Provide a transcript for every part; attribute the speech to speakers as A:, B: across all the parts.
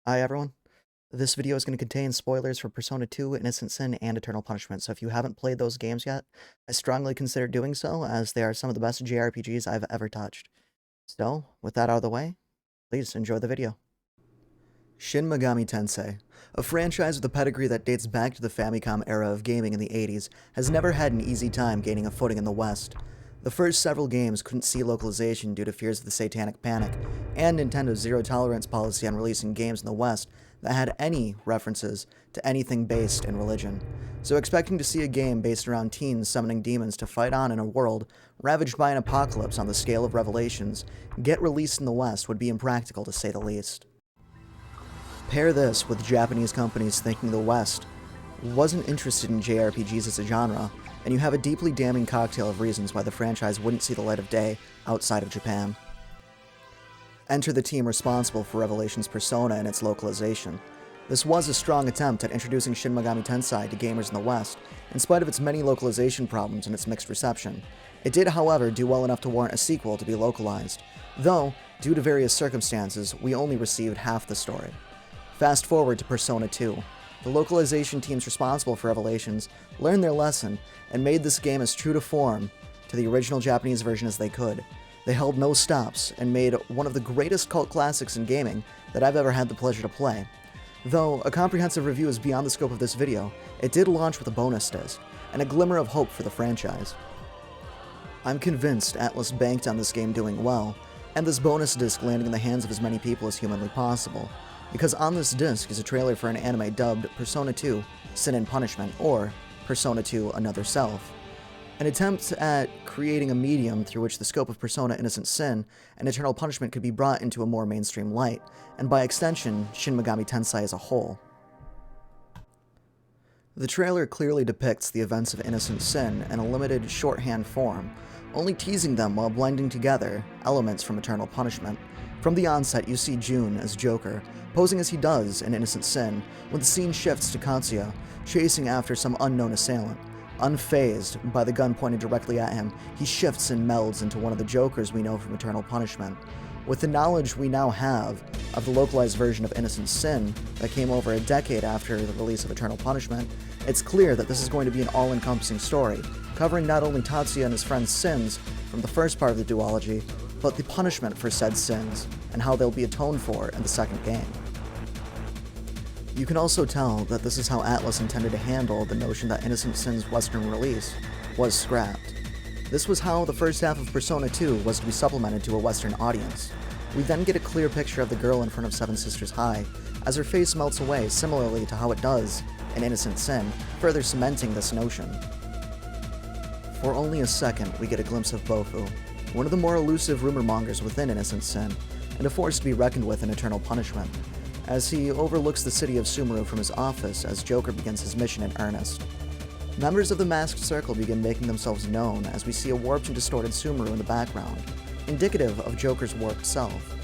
A: Hi everyone. This video is going to contain spoilers for Persona 2, Innocent Sin, and Eternal Punishment, so if you haven't played those games yet, I strongly consider doing so, as they are some of the best JRPGs I've ever touched. So, with that out of the way, please enjoy the video. Shin Megami Tensei, a franchise with a pedigree that dates back to the Famicom era of gaming in the 80s, has never had an easy time gaining a footing in the West. The first several games couldn't see localization due to fears of the Satanic Panic, and Nintendo's zero-tolerance policy on releasing games in the West that had any references to anything based in religion. So expecting to see a game based around teens summoning demons to fight on in a world ravaged by an apocalypse on the scale of Revelations get released in the West would be impractical to say the least. Pair this with Japanese companies thinking the West wasn't interested in JRPGs as a genre, and you have a deeply damning cocktail of reasons why the franchise wouldn't see the light of day outside of Japan. Enter the team responsible for Revelations Persona and its localization. This was a strong attempt at introducing Shin Megami Tensei to gamers in the West, in spite of its many localization problems and its mixed reception. It did, however, do well enough to warrant a sequel to be localized, though, due to various circumstances, we only received half the story. Fast forward to Persona 2. The localization teams responsible for Revelations learned their lesson and made this game as true to form to the original Japanese version as they could. They held no stops and made one of the greatest cult classics in gaming that I've ever had the pleasure to play. Though a comprehensive review is beyond the scope of this video, it did launch with a bonus disc and a glimmer of hope for the franchise. I'm convinced Atlus banked on this game doing well, and this bonus disc landing in the hands of as many people as humanly possible, because on this disc is a trailer for an anime dubbed Persona 2 Sin and Punishment, or Persona 2 Another Self. An attempt at creating a medium through which the scope of Persona Innocent Sin and Eternal Punishment could be brought into a more mainstream light, and by extension, Shin Megami Tensei as a whole. The trailer clearly depicts the events of Innocent Sin in a limited shorthand form, only teasing them while blending together elements from Eternal Punishment. From the onset, you see Jun as Joker, posing as he does in Innocent Sin, when the scene shifts to Katsuya, chasing after some unknown assailant. Unfazed by the gun pointed directly at him, he shifts and melds into one of the Jokers we know from Eternal Punishment. With the knowledge we now have of the localized version of Innocent Sin that came over a decade after the release of Eternal Punishment, it's clear that this is going to be an all-encompassing story, covering not only Tatsuya and his friend's sins from the first part of the duology, but the punishment for said sins, and how they'll be atoned for in the second game. You can also tell that this is how Atlus intended to handle the notion that Innocent Sin's Western release was scrapped. This was how the first half of Persona 2 was to be supplemented to a Western audience. We then get a clear picture of the girl in front of Seven Sisters High, as her face melts away similarly to how it does in Innocent Sin, further cementing this notion. For only a second, we get a glimpse of Bofu, one of the more elusive rumor mongers within Innocent Sin, and a force to be reckoned with in Eternal Punishment, as he overlooks the city of Sumeru from his office as Joker begins his mission in earnest. Members of the Masked Circle begin making themselves known as we see a warped and distorted Sumeru in the background, indicative of Joker's warped self.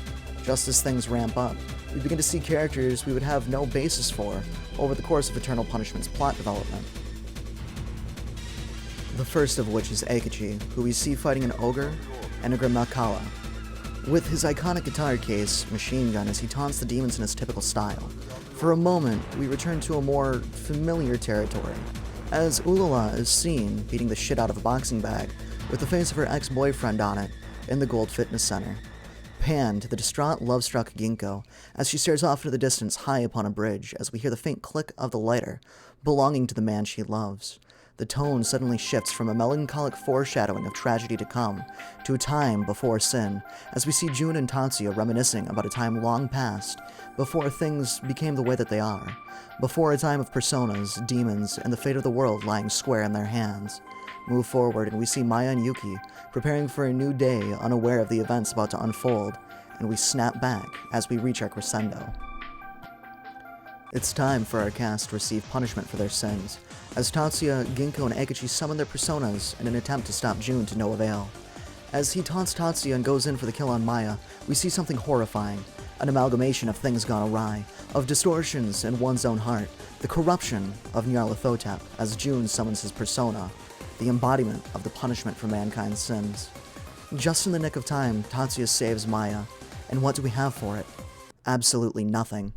A: Just as things ramp up, we begin to see characters we would have no basis for over the course of Eternal Punishment's plot development. The first of which is Akechi, who we see fighting an ogre and a Grimakala, with his iconic guitar case, machine gun, as he taunts the demons in his typical style. For a moment, we return to a more familiar territory, as Ulala is seen beating the shit out of a boxing bag with the face of her ex-boyfriend on it in the Gold Fitness Center. Pan to the distraught, love-struck Ginkgo as she stares off into the distance high upon a bridge as we hear the faint click of the lighter belonging to the man she loves. The tone suddenly shifts from a melancholic foreshadowing of tragedy to come to a time before sin, as we see Jun and Tatsuya reminiscing about a time long past, before things became the way that they are, before a time of personas, demons, and the fate of the world lying square in their hands. Move forward and we see Maya and Yuki preparing for a new day, unaware of the events about to unfold, and we snap back as we reach our crescendo. It's time for our cast to receive punishment for their sins, as Tatsuya, Ginkgo, and Akechi summon their personas in an attempt to stop Jun to no avail. As he taunts Tatsuya and goes in for the kill on Maya, we see something horrifying, an amalgamation of things gone awry, of distortions in one's own heart, the corruption of Nyarlathotep as Jun summons his persona, the embodiment of the punishment for mankind's sins. Just in the nick of time, Tatsuya saves Maya, and what do we have for it? Absolutely nothing.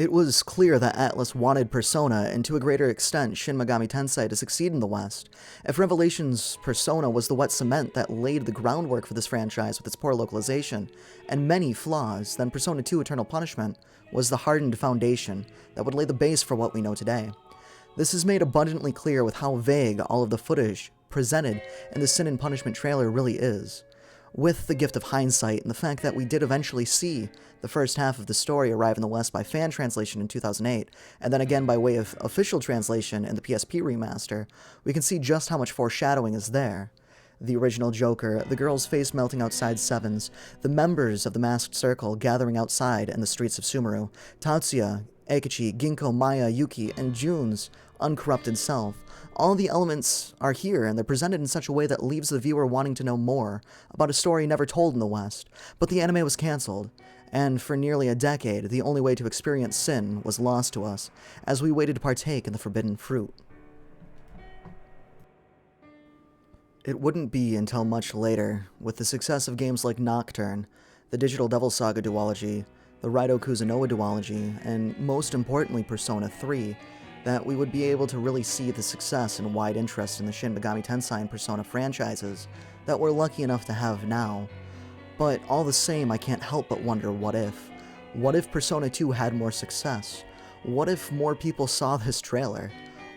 A: It was clear that Atlus wanted Persona, and to a greater extent, Shin Megami Tensei, to succeed in the West. If Revelation's Persona was the wet cement that laid the groundwork for this franchise with its poor localization and many flaws, then Persona 2 Eternal Punishment was the hardened foundation that would lay the base for what we know today. This is made abundantly clear with how vague all of the footage presented in the Sin and Punishment trailer really is. With the gift of hindsight and the fact that we did eventually see the first half of the story arrive in the West by fan translation in 2008, and then again by way of official translation in the PSP remaster, we can see just how much foreshadowing is there. The original Joker, the girl's face melting outside Sevens, the members of the Masked Circle gathering outside in the streets of Sumeru, Tatsuya, Akechi, Ginko, Maya, Yuki, and Jun's uncorrupted self. All the elements are here, and they're presented in such a way that leaves the viewer wanting to know more about a story never told in the West. But the anime was cancelled, and for nearly a decade, the only way to experience Sin was lost to us, as we waited to partake in the forbidden fruit. It wouldn't be until much later, with the success of games like Nocturne, the Digital Devil Saga duology, the Raido Kuzunoa duology, and most importantly Persona 3, that we would be able to really see the success and wide interest in the Shin Megami Tensei and Persona franchises that we're lucky enough to have now. But all the same, I can't help but wonder what if. What if Persona 2 had more success? What if more people saw this trailer?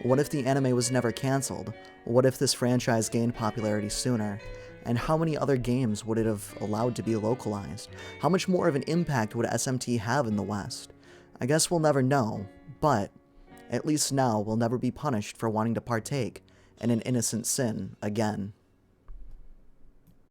A: What if the anime was never cancelled? What if this franchise gained popularity sooner? And how many other games would it have allowed to be localized? How much more of an impact would SMT have in the West? I guess we'll never know, but at least now we'll never be punished for wanting to partake in an innocent sin again.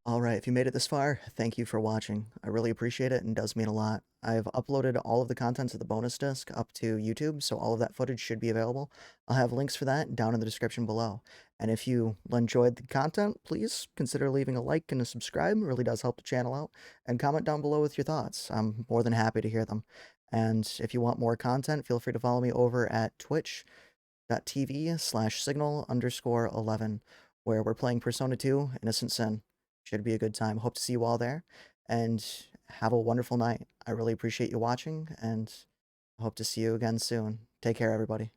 A: Alright, if you made it this far, thank you for watching. I really appreciate it and does mean a lot. I've uploaded all of the contents of the bonus disc up to YouTube, so all of that footage should be available. I'll have links for that down in the description below. And if you enjoyed the content, please consider leaving a like and a subscribe. It really does help the channel out. And comment down below with your thoughts. I'm more than happy to hear them. And if you want more content, feel free to follow me over at twitch.tv/signal_11, where we're playing Persona 2 Innocent Sin. Should be a good time. Hope to see you all there, and have a wonderful night. I really appreciate you watching, and I hope to see you again soon. Take care, everybody.